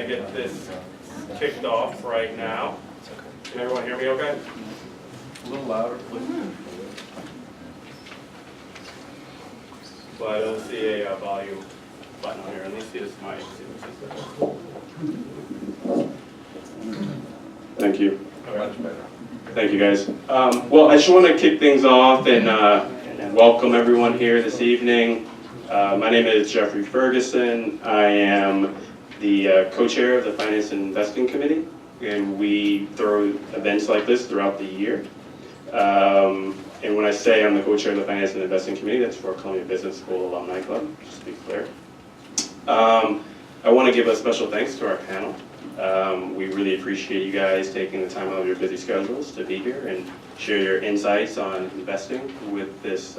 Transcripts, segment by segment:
to get this kicked off right now. Can everyone hear me okay? A little louder, please. But I don't see a volume button on here. Let me see this mic. Thank you. Much better. Thank you, guys. Well, I just want to kick things off and welcome everyone here this evening. My name is Jeffrey Ferguson. I am the co-chair of the Finance and Investing Committee, and we throw events like this throughout the year. And when I say I'm the co-chair of the Finance and Investing Committee, that's for Columbia Business School Alumni Club, just to be clear. I want to give a special thanks to our panel. We really appreciate you guys taking the time out of your busy schedules to be here and share your insights on investing with this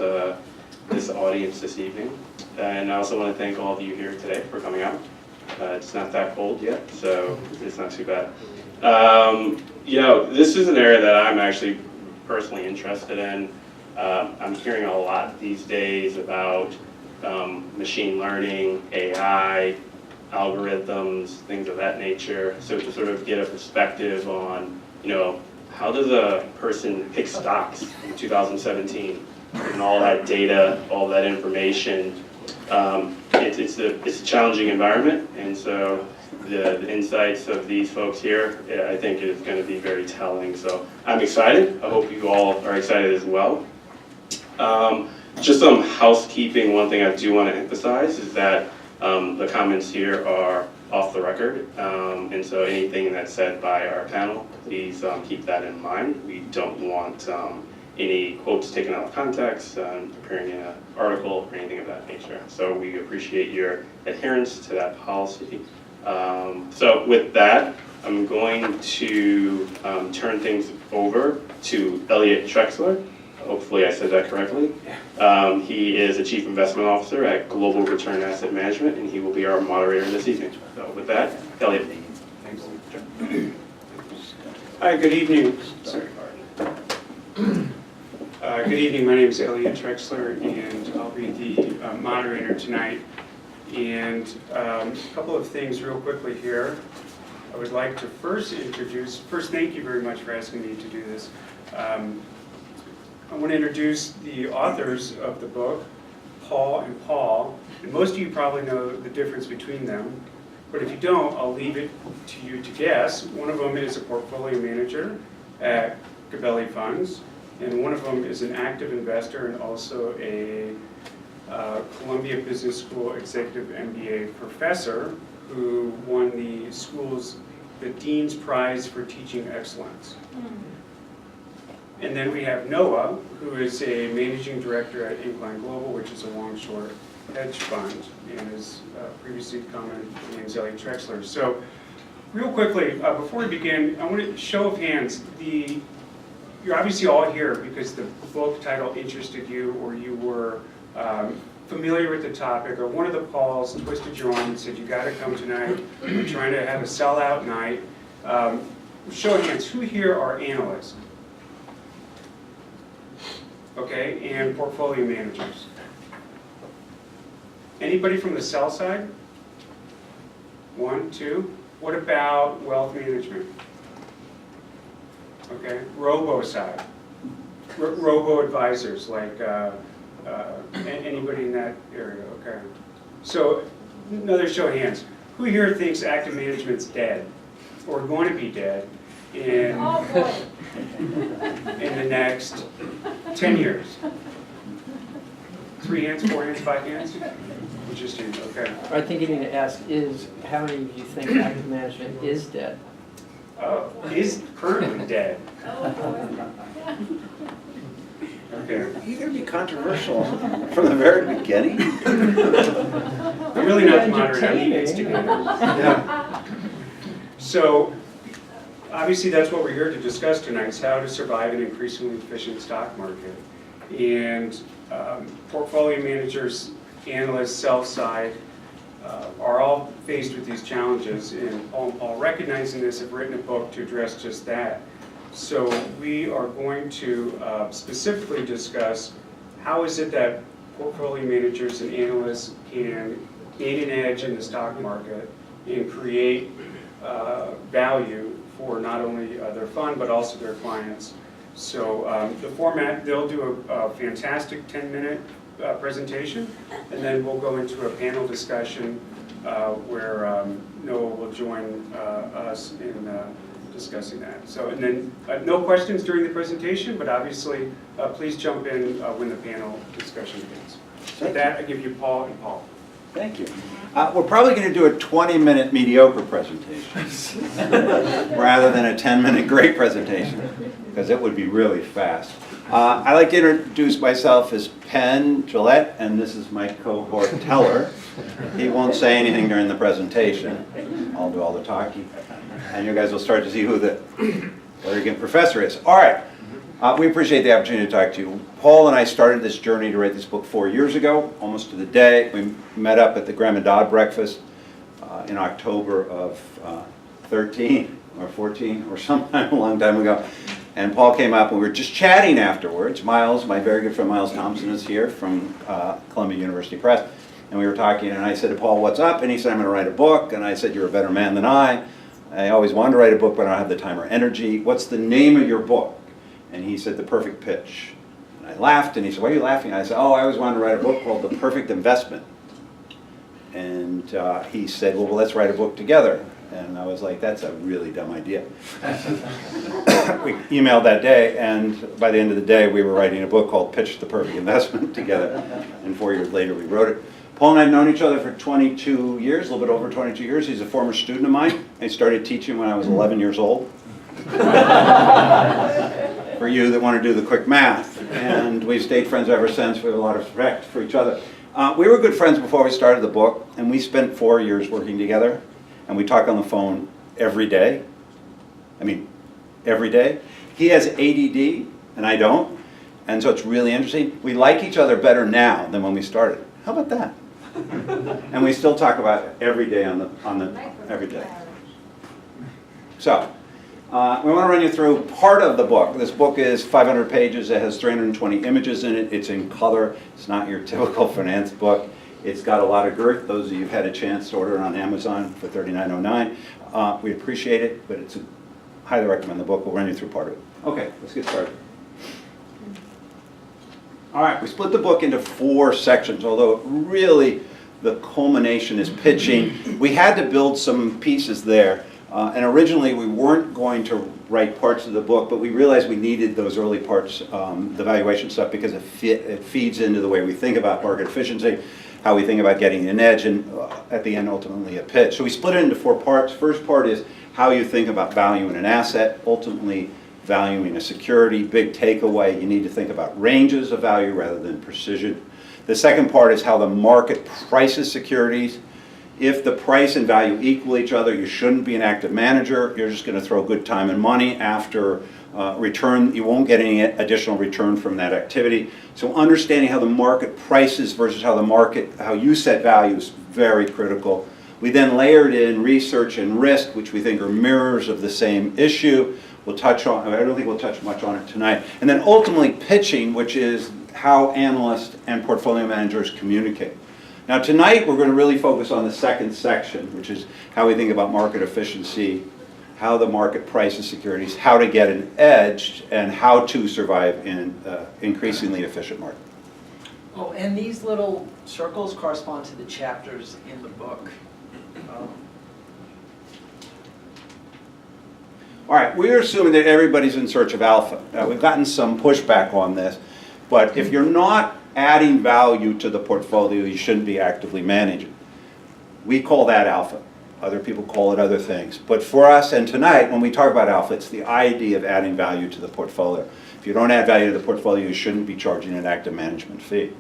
audience this evening. And I also want to thank all of you here today for coming out. It's not that cold yet, so it's not too bad. You know, this is an area that I'm actually personally interested in. I'm hearing a lot these days about machine learning, AI, algorithms, things of that nature. So to sort of get a perspective on, you know, how does a person pick stocks in 2017 and all that data, all that information. It's a challenging environment, and so the insights of these folks here, I think, is going to be very telling. So I'm excited. I hope you all are excited as well. Just some housekeeping. One thing I do want to emphasize is that the comments here are off the record, and so anything that's said by our panel, please keep that in mind. We don't want any quotes taken out of context, preparing an article or anything of that nature. So we appreciate your adherence to that policy. So with that, I'm going to turn things over to Elliot Trexler. Hopefully I said that correctly. He is a Chief Investment Officer at Global Return Asset Management, and he will be our moderator this evening. So with that, Elliot. Thanks. Hi, good evening. Sorry. Good evening, my name is Elliot Trexler, and I'll be the moderator tonight. And a couple of things real quickly here. I would like to first, thank you very much for asking me to do this. I want to introduce the authors of the book, Paul and Paul. And most of you probably know the difference between them. But if you don't, I'll leave it to you to guess. One of them is a portfolio manager at Gabelli Funds. And one of them is an active investor and also a Columbia Business School Executive MBA professor who won the Dean's Prize for Teaching Excellence. And then we have Noah, who is a managing director at Incline Global, which is a long-short hedge fund, and is previously commented, my name is Elliot Trexler. So real quickly, before we begin, I want to show of hands, you're obviously all here because the book title interested you, or you were familiar with the topic, or one of the Pauls twisted your arm and said, you got to come tonight, we're trying to have a sellout night. Show of hands, who here are analysts? Okay, and portfolio managers. Anybody from the sell side? 1, 2. What about wealth management? Okay, robo side. Robo advisors, like anybody in that area, okay. So, another show of hands. Who here thinks active management's dead, or going to be dead in the next 10 years? 3 hands, 4 hands, 5 hands? Just hands, okay. I think you need to ask is, how many of you think active management is dead? Is currently dead. Okay. Are you going to be controversial from the very beginning? I'm really not the moderator, I'm the instigator. Yeah. So, obviously that's what we're here to discuss tonight, is how to survive an increasingly efficient stock market. And portfolio managers, analysts, sell side, are all faced with these challenges, and Paul, recognizing this, have written a book to address just that. So we are going to specifically discuss how is it that portfolio managers and analysts can gain an edge in the stock market, and create value for not only their fund but also their clients. So the format, they'll do a fantastic 10-minute presentation, and then we'll go into a panel discussion where Noah will join us in discussing that. So, and then no questions during the presentation, but obviously please jump in when the panel discussion begins. With that, I give you Paul and Paul. Thank you. We're probably going to do a 20-minute mediocre presentation rather than a 10-minute great presentation, because it would be really fast. I'd like to introduce myself as Penn Gillette, and this is my cohort Teller. He won't say anything during the presentation. I'll do all the talking. And you guys will start to see who the arrogant professor is. All right. We appreciate the opportunity to talk to you. Paul and I started this journey to write this book 4 years ago, almost to the day. We met up at the Graham and Dodd breakfast in October of 13 or 14 or sometime a long time ago. And Paul came up and we were just chatting afterwards. Miles, my very good friend Miles Thompson, is here from Columbia University Press. And we were talking and I said to Paul, what's up? And he said, I'm going to write a book. And I said, you're a better man than I. I always wanted to write a book, but I don't have the time or energy. What's the name of your book? And he said, The Perfect Pitch. And I laughed, and he said, why are you laughing? I said, oh, I always wanted to write a book called The Perfect Investment. And he said, well, let's write a book together. And I was like, that's a really dumb idea. We emailed that day, and by the end of the day, we were writing a book called Pitch the Perfect Investment together. And 4 years later, we wrote it. Paul and I have known each other for 22 years, a little bit over 22 years. He's a former student of mine. I started teaching when I was 11 years old. For you that want to do the quick math. And we've stayed friends ever since. We have a lot of respect for each other. We were good friends before we started the book, and we spent 4 years working together. And we talk on the phone every day. I mean, every day. He has ADD, and I don't. And so it's really interesting. We like each other better now than when we started. How about that? And we still talk about it every day every day. So, we want to run you through part of the book. This book is 500 pages. It has 320 images in it. It's in color. It's not your typical finance book. It's got a lot of girth. Those of you who've had a chance to order it on Amazon for $39.09, we appreciate it, but it's highly recommend the book. We'll run you through part of it. Okay, let's get started. All right, we split the book into 4 sections, although really the culmination is pitching. We had to build some pieces there. And originally we weren't going to write parts of the book, but we realized we needed those early parts, the valuation stuff, because it feeds into the way we think about market efficiency, how we think about getting an edge, and at the end, ultimately, a pitch. So we split it into 4 parts. First part is how you think about valuing an asset, ultimately valuing a security. Big takeaway, you need to think about ranges of value rather than precision. The second part is how the market prices securities. If the price and value equal each other, you shouldn't be an active manager. You're just going to throw good time and money after return. You won't get any additional return from that activity. So understanding how the market prices versus how you set value is very critical. We then layered in research and risk, which we think are mirrors of the same issue. We'll touch on, I don't think we'll touch much on it tonight. And then ultimately pitching, which is how analysts and portfolio managers communicate. Now tonight we're going to really focus on the second section, which is how we think about market efficiency, how the market prices securities, how to get an edge, and how to survive in an increasingly efficient market. Oh, and these little circles correspond to the chapters in the book. All right, we're assuming that everybody's in search of alpha. Now, we've gotten some pushback on this, but if you're not adding value to the portfolio, you shouldn't be actively managing. We call that alpha. Other people call it other things. But for us, and tonight, when we talk about alpha, it's the idea of adding value to the portfolio. If you don't add value to the portfolio, you shouldn't be charging an active management fee.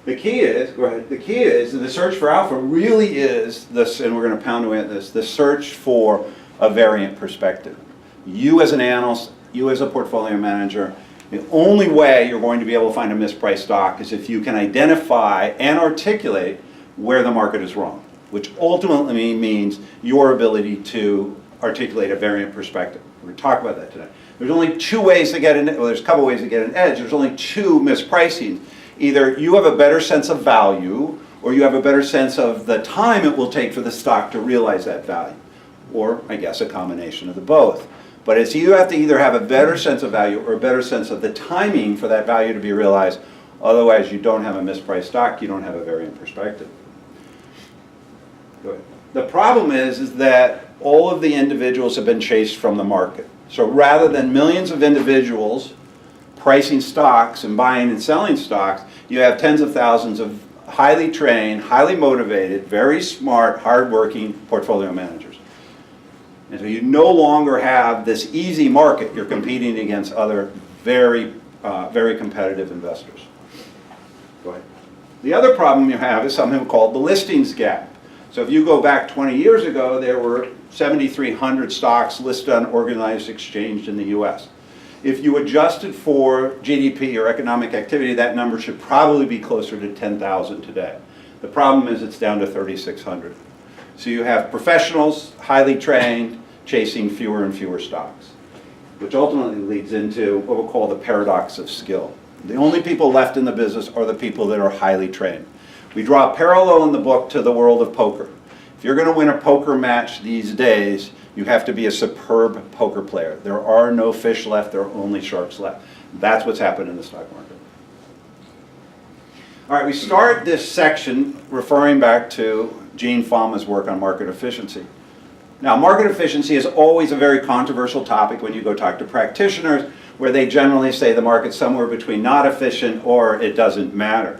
The key is, go ahead, the key is that the search for alpha really is this, and we're going to pound away at this, the search for a variant perspective. You as an analyst, you as a portfolio manager, the only way you're going to be able to find a mispriced stock is if you can identify and articulate where the market is wrong, which ultimately means your ability to articulate a variant perspective. We're going to talk about that today. There's only 2 ways to get an edge. Well, there's a couple ways to get an edge. There's only 2 mispricings. Either you have a better sense of value, or you have a better sense of the time it will take for the stock to realize that value, or I guess a combination of the both. But it's you have to either have a better sense of value or a better sense of the timing for that value to be realized. Otherwise, you don't have a mispriced stock, you don't have a variant perspective. Go ahead. The problem is that all of the individuals have been chased from the market. So rather than millions of individuals pricing stocks and buying and selling stocks, you have tens of thousands of highly trained, highly motivated, very smart, hardworking portfolio managers. And so you no longer have this easy market. You're competing against other very competitive investors. Go ahead. The other problem you have is something called the listings gap. So if you go back 20 years ago, there were 7,300 stocks listed on organized exchange in the US. If you adjusted for GDP or economic activity, that number should probably be closer to 10,000 today. The problem is it's down to 3,600. So you have professionals, highly trained, chasing fewer and fewer stocks, which ultimately leads into what we'll call the paradox of skill. The only people left in the business are the people that are highly trained. We draw a parallel in the book to the world of poker. If you're going to win a poker match these days, you have to be a superb poker player. There are no fish left, there are only sharks left. That's what's happened in the stock market. All right, we start this section referring back to Gene Fama's work on market efficiency. Now, market efficiency is always a very controversial topic when you go talk to practitioners, where they generally say the market's somewhere between not efficient or it doesn't matter.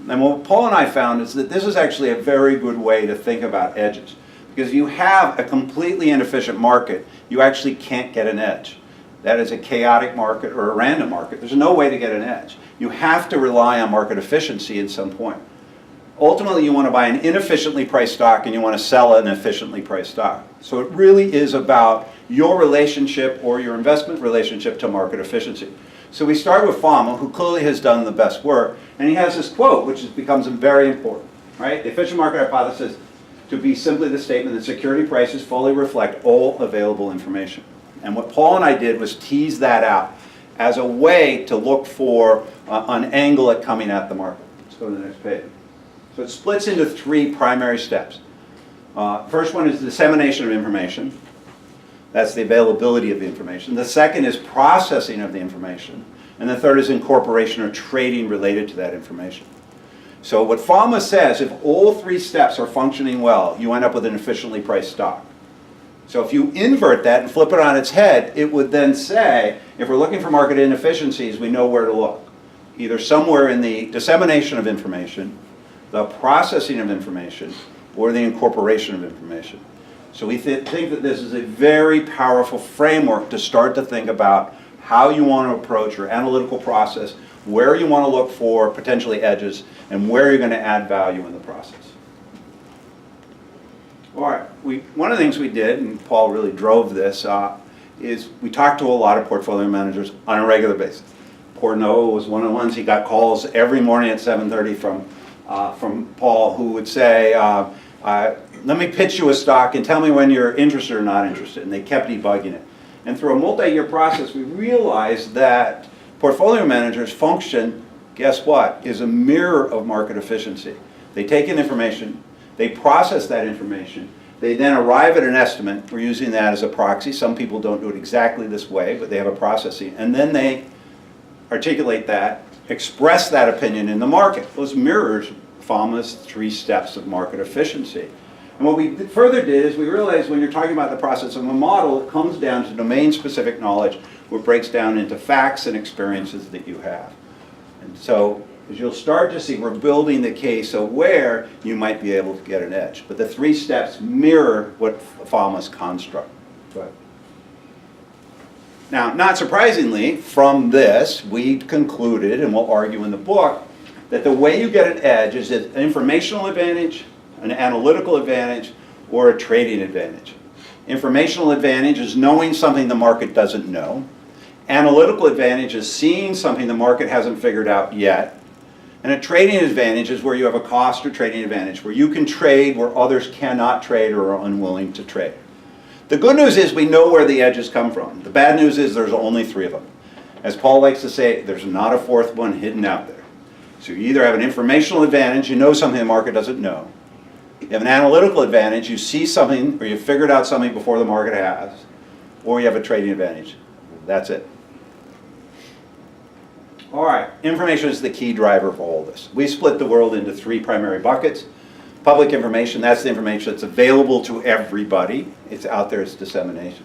And what Paul and I found is that this is actually a very good way to think about edges. Because if you have a completely inefficient market, you actually can't get an edge. That is a chaotic market or a random market. There's no way to get an edge. You have to rely on market efficiency at some point. Ultimately, you want to buy an inefficiently priced stock and you want to sell an efficiently priced stock. So it really is about your relationship or your investment relationship to market efficiency. So we start with Fama, who clearly has done the best work, and he has this quote, which becomes very important, right? The efficient market hypothesis to be simply the statement that security prices fully reflect all available information. And what Paul and I did was tease that out as a way to look for an angle at coming at the market. Let's go to the next page. So it splits into three primary steps. First one is dissemination of information. That's the availability of the information. The second is processing of the information. And the third is incorporation or trading related to that information. So what Fama says, if all three steps are functioning well, you end up with an efficiently priced stock. So if you invert that and flip it on its head, it would then say, if we're looking for market inefficiencies, we know where to look. Either somewhere in the dissemination of information, the processing of information, or the incorporation of information. So we think that this is a very powerful framework to start to think about how you want to approach your analytical process, where you want to look for potentially edges, and where you're going to add value in the process. All right, one of the things we did, and Paul really drove this, is we talked to a lot of portfolio managers on a regular basis. Poor Noah was one of the ones, he got calls every morning at 7:30 from Paul, who would say, let me pitch you a stock and tell me when you're interested or not interested. And they kept debugging it. And through a multi-year process, we realized that portfolio managers function, guess what, is a mirror of market efficiency. They take in information, they process that information, they then arrive at an estimate. We're using that as a proxy. Some people don't do it exactly this way, but they have a processing. And then they articulate that, express that opinion in the market. Those mirrors Fama's three steps of market efficiency. And what we further did is we realized when you're talking about the process of a model, it comes down to domain-specific knowledge, which breaks down into facts and experiences that you have. And so as you'll start to see, we're building the case of where you might be able to get an edge. But the three steps mirror what Fama's construct. Go ahead. Now, not surprisingly, from this, we concluded, and we'll argue in the book, that the way you get an edge is an informational advantage, an analytical advantage, or a trading advantage. Informational advantage is knowing something the market doesn't know. Analytical advantage is seeing something the market hasn't figured out yet. And a trading advantage is where you have a cost or trading advantage, where you can trade where others cannot trade or are unwilling to trade. The good news is we know where the edges come from. The bad news is there's only three of them. As Paul likes to say, there's not a fourth one hidden out there. So you either have an informational advantage, you know something the market doesn't know. You have an analytical advantage, you see something or you figured out something before the market has. Or you have a trading advantage. That's it. All right, information is the key driver for all this. We split the world into 3 primary buckets. Public information, that's the information that's available to everybody. It's out there, it's disseminated.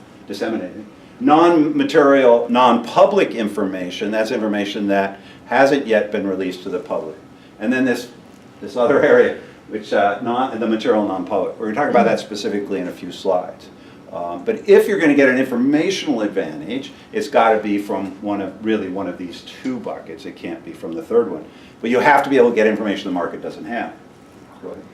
Non-material, non-public information, that's information that hasn't yet been released to the public. And then this other area, which the material non-public. We're going to talk about that specifically in a few slides. But if you're going to get an informational advantage, it's got to be from one of these 2 buckets. It can't be from the 3rd one. But you have to be able to get information the market doesn't have. Go ahead.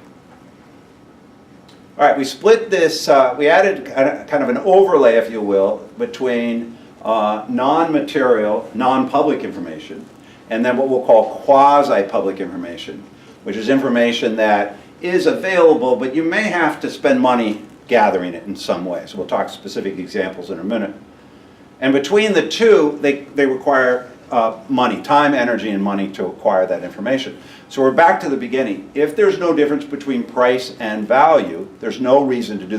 All right, we split this, we added kind of an overlay, if you will, between non-material, non-public information, and then what we'll call quasi-public information, which is information that is available, but you may have to spend money gathering it in some way. So we'll talk specific examples in a minute. And between the 2, they require money, time, energy, and money to acquire that information. So we're back to the beginning. If there's no difference between price and value, there's no reason to do